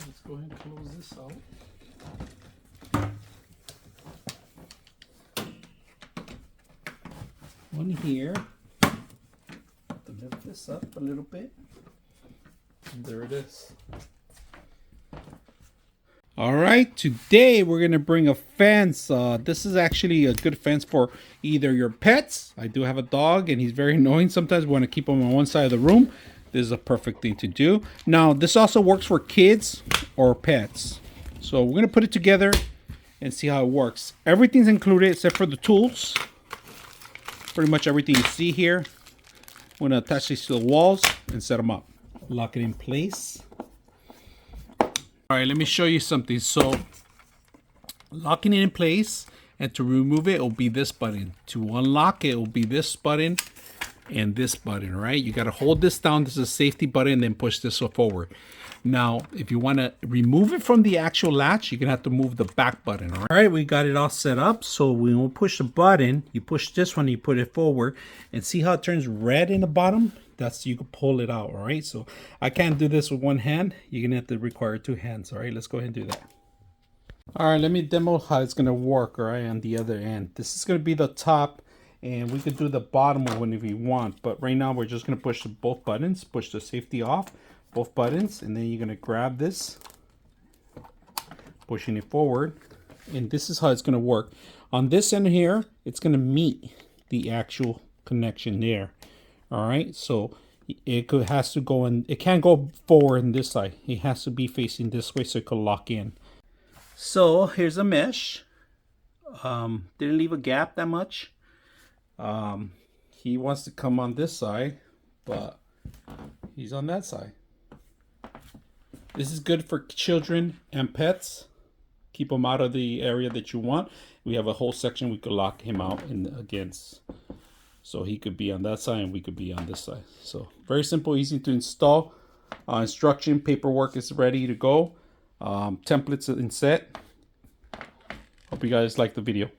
Let's go ahead and close this out. One here. To lift this up a little bit. And there it is. All right, today we're gonna bring a fence. This is actually a good fence for either your pets. I do have a dog and he's very annoying sometimes. We want to keep him on one side of the room. This is a perfect thing to do. Now, this also works for kids or pets. So we're gonna put it together and see how it works. Everything's included except for the tools. Pretty much everything you see here. I'm gonna attach these to the walls and set them up. Lock it in place. All right, let me show you something. So locking it in place, and to remove it, it'll be this button. To unlock it, it'll be this button and this button, right? You gotta hold this down. This is a safety button, and then push this forward. Now, if you wanna remove it from the actual latch, you're gonna have to move the back button, all right? We got it all set up. So when we push the button, you push this one, you put it forward, and see how it turns red in the bottom? That's, you can pull it out, all right? So I can't do this with one hand. You're gonna have to require two hands, all right? Let's go ahead and do that. All right, let me demo how it's gonna work, all right, on the other end. This is gonna be the top, and we could do the bottom one if we want, but right now we're just gonna push both buttons, push the safety off, both buttons, and then you're gonna grab this, pushing it forward, and this is how it's gonna work. On this end here, it's gonna meet the actual connection there. All right, so has to go in. It can't go forward on this side. It has to be facing this way so it can lock in. So here's a mesh. Didn't leave a gap that much. He wants to come on this side, but he's on that side. This is good for children and pets. Keep them out of the area that you want. We have a whole section we could lock him out in against. So he could be on that side and we could be on this side. So very simple, easy to install. Instruction paperwork is ready to go. Templates in set. Hope you guys like the video.